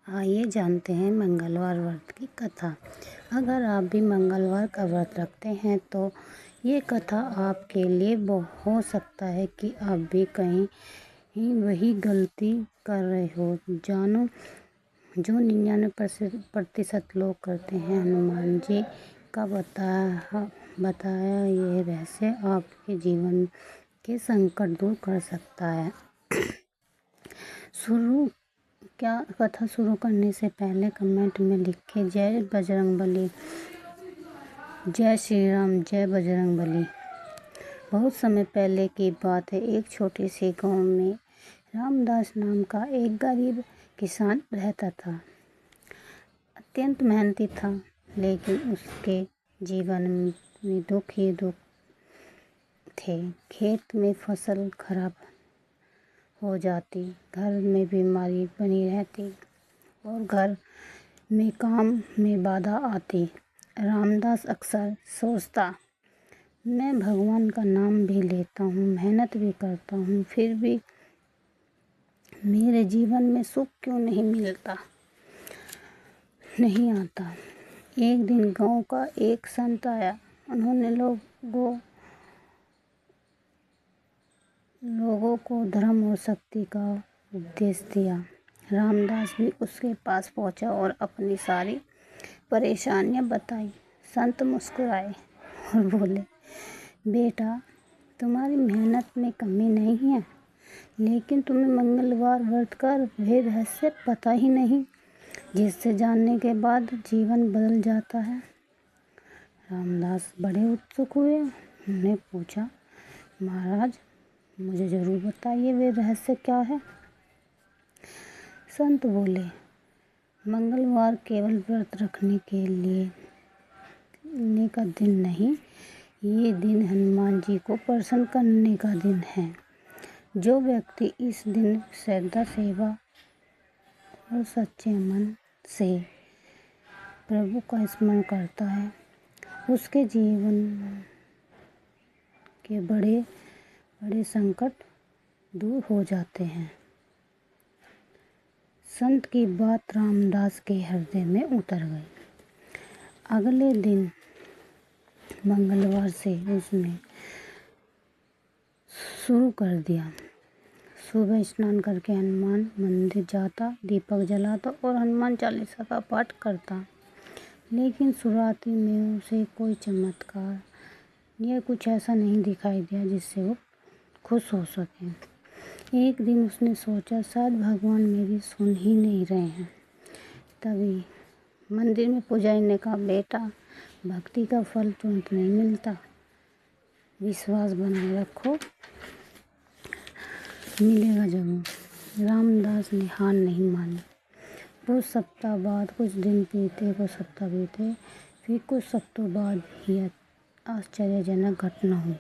आइए जानते हैं मंगलवार व्रत की कथा। अगर आप भी मंगलवार का व्रत रखते हैं तो ये कथा आपके लिए हो सकता है कि आप भी कहीं वही गलती कर रहे हो जानो जो 99% लोग करते हैं। हनुमान जी का बताया ये रहस्य आपके जीवन के संकट दूर कर सकता है। कथा शुरू करने से पहले कमेंट में लिखें जय बजरंगबली, जय श्री राम, जय बजरंगबली। बहुत समय पहले की बात है। एक छोटी सी गांव में रामदास नाम का एक गरीब किसान रहता था। अत्यंत मेहनती था, लेकिन उसके जीवन में दुख ही दुख थे। खेत में फसल खराब हो जाती, घर में बीमारी बनी रहती और घर में काम में बाधा आती। रामदास अक्सर सोचता, मैं भगवान का नाम भी लेता हूँ, मेहनत भी करता हूँ, फिर भी मेरे जीवन में सुख क्यों नहीं आता। एक दिन गांव का एक संत आया। उन्होंने लोगों को धर्म और शक्ति का उपदेश दिया। रामदास भी उसके पास पहुंचा और अपनी सारी परेशानियां बताई। संत मुस्कुराए और बोले, बेटा, तुम्हारी मेहनत में कमी नहीं है, लेकिन तुम्हें मंगलवार व्रत का वह रहस्य पता ही नहीं, जिससे जानने के बाद जीवन बदल जाता है। रामदास बड़े उत्सुक हुए। उन्होंने पूछा, महाराज, मुझे जरूर बताइए, वे रहस्य क्या है। संत बोले, मंगलवार केवल व्रत रखने का दिन नहीं, ये दिन हनुमान जी को प्रसन्न करने का दिन है। जो व्यक्ति इस दिन श्रद्धा, सेवा और सच्चे मन से प्रभु का स्मरण करता है, उसके जीवन के बड़े बड़े संकट दूर हो जाते हैं। संत की बात रामदास के हृदय में उतर गई। अगले दिन मंगलवार से उसने शुरू कर दिया। सुबह स्नान करके हनुमान मंदिर जाता, दीपक जलाता और हनुमान चालीसा का पाठ करता। लेकिन शुरुआती में उसे कोई चमत्कार या कुछ ऐसा नहीं दिखाई दिया जिससे वो खुश हो सके। एक दिन उसने सोचा, शायद भगवान मेरी सुन ही नहीं रहे हैं। तभी मंदिर में पुजारी ने कहा, बेटा, भक्ति का फल तुरंत नहीं मिलता, विश्वास बनाए रखो, मिलेगा जरूर। रामदास ने हार नहीं मानी। कुछ सप्ताह बाद, कुछ दिन बीते, कुछ सप्ताह बीते, फिर कुछ सप्ताह बाद ही आश्चर्यजनक घटना हुई,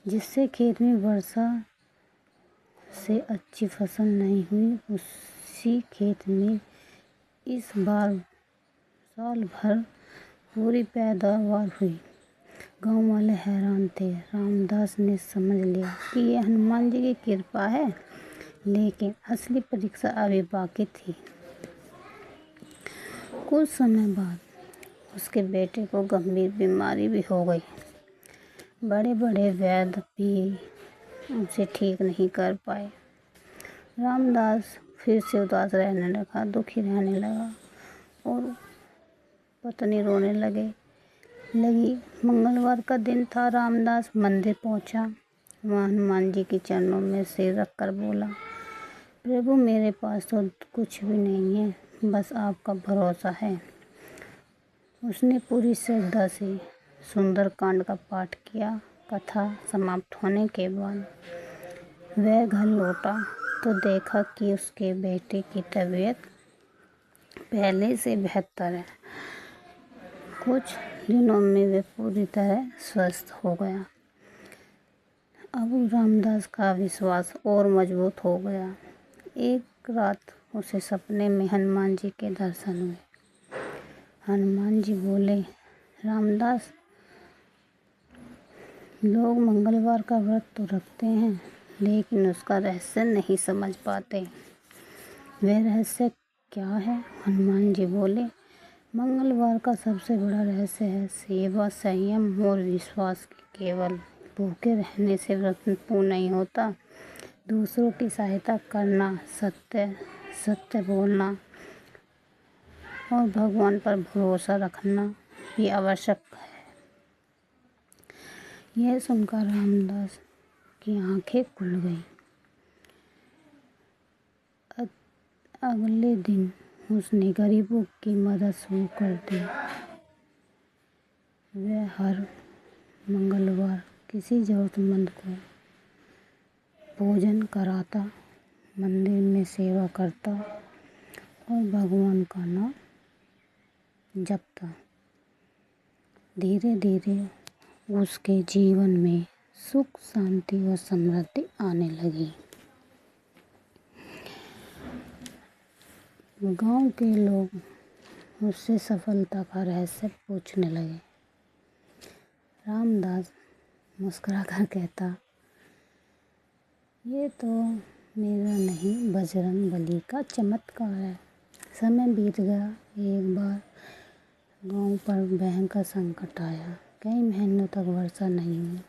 जिससे खेत में वर्षा से अच्छी फसल नहीं हुई। उसी खेत में इस बार साल भर पूरी पैदावार हुई। गांव वाले हैरान थे। रामदास ने समझ लिया कि यह हनुमान जी की कृपा है, लेकिन असली परीक्षा अभी बाकी थी। कुछ समय बाद उसके बेटे को गंभीर बीमारी भी हो गई। बड़े बड़े वैद्य भी उसे ठीक नहीं कर पाए। रामदास फिर से उदास रहने लगा, दुखी रहने लगा और पत्नी रोने लगी। मंगलवार का दिन था। रामदास मंदिर पहुंचा। वहाँ हनुमान जी के चरणों में सिर रखकर बोला, प्रभु, मेरे पास तो कुछ भी नहीं है, बस आपका भरोसा है। उसने पूरी श्रद्धा से सुंदरकांड का पाठ किया। कथा समाप्त होने के बाद वह घर लौटा तो देखा कि उसके बेटे की तबीयत पहले से बेहतर है। कुछ दिनों में वह पूरी तरह स्वस्थ हो गया। अब रामदास का विश्वास और मजबूत हो गया। एक रात उसे सपने में हनुमान जी के दर्शन हुए। हनुमान जी बोले, रामदास, लोग मंगलवार का व्रत तो रखते हैं, लेकिन उसका रहस्य नहीं समझ पाते। वह रहस्य क्या है? हनुमान जी बोले, मंगलवार का सबसे बड़ा रहस्य है सेवा, संयम और विश्वास। केवल भूखे रहने से व्रत पूर्ण नहीं होता। दूसरों की सहायता करना, सत्य बोलना और भगवान पर भरोसा रखना भी आवश्यक है। यह सुनकर रामदास की आंखें खुल गईं। अगले दिन उसने गरीबों की मदद शुरू कर दी। वह हर मंगलवार किसी जरूरतमंद को भोजन कराता, मंदिर में सेवा करता और भगवान का नाम जपता। धीरे धीरे उसके जीवन में सुख, शांति और समृद्धि आने लगी। गांव के लोग उससे सफलता का रहस्य पूछने लगे। रामदास मुस्कुराकर कहता, ये तो मेरा नहीं, बजरंग बली का चमत्कार है। समय बीत गया। एक बार गांव पर भयंकर संकट आया। कई महीनों तक वर्षा नहीं हुई।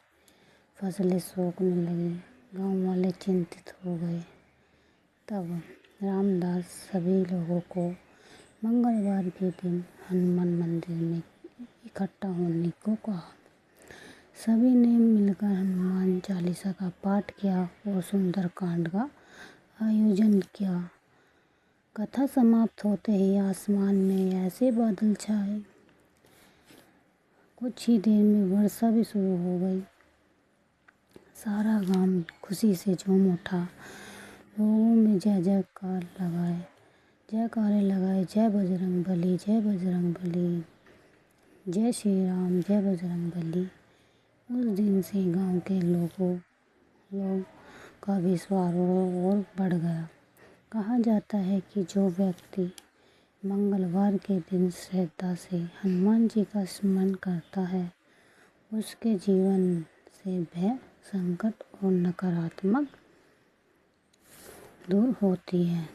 फसलें सूखने लगी। गांव वाले चिंतित हो गए। तब रामदास सभी लोगों को मंगलवार के दिन हनुमान मंदिर में इकट्ठा होने को कहा। सभी ने मिलकर हनुमान चालीसा का पाठ किया और सुंदरकांड का आयोजन किया। कथा समाप्त होते ही आसमान में ऐसे बादल छाए, कुछ ही देर में वर्षा भी शुरू हो गई। सारा गांव खुशी से झूम उठा। लोगों में जयकारे लगाए, जय बजरंग बली, जय बजरंग बली, जय श्री राम, जय बजरंग बली। उस दिन से गांव के लोगों का विश्वास और बढ़ गया। कहा जाता है कि जो व्यक्ति मंगलवार के दिन श्रद्धा से हनुमान जी का स्मरण करता है, उसके जीवन से भय, संकट और नकारात्मक दूर होती है।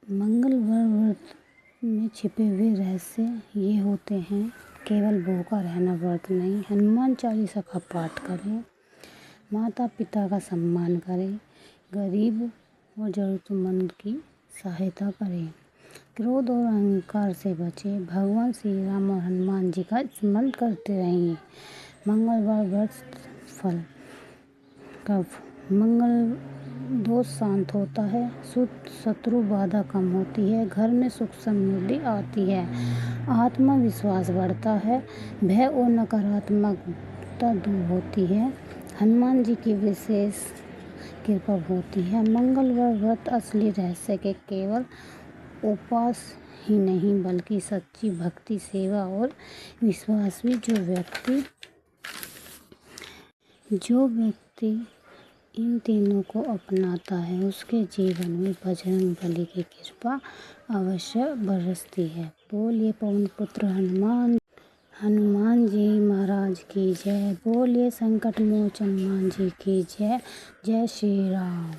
मंगलवार व्रत में छिपे हुए रहस्य ये होते हैं। केवल भूखा रहना व्रत नहीं, हनुमान चालीसा का पाठ करें, माता पिता का सम्मान करें, गरीब और जरूरतमंद की सहायता करें, क्रोध और अहंकार से बचें, भगवान श्री राम और हनुमान जी का स्मरण करते रहें। मंगलवार व्रत फल कब? मंगल दोष शांत होता है, शत्रु बाधा कम होती है, घर में सुख समृद्धि आती है, आत्मविश्वास बढ़ता है, भय और नकारात्मकता दूर होती है, हनुमान जी की विशेष कृपा होती है। मंगलवार व्रत असली रहस्य के केवल उपवास ही नहीं बल्कि सच्ची भक्ति, सेवा और विश्वास भी। जो व्यक्ति इन तीनों को अपनाता है, उसके जीवन में बजरंग बली की कृपा अवश्य बरसती है। बोलिए पवन पुत्र हनुमान जी महाराज की जय। बोलिए संकट मोचन हनुमान जी की जय। जय श्री राम।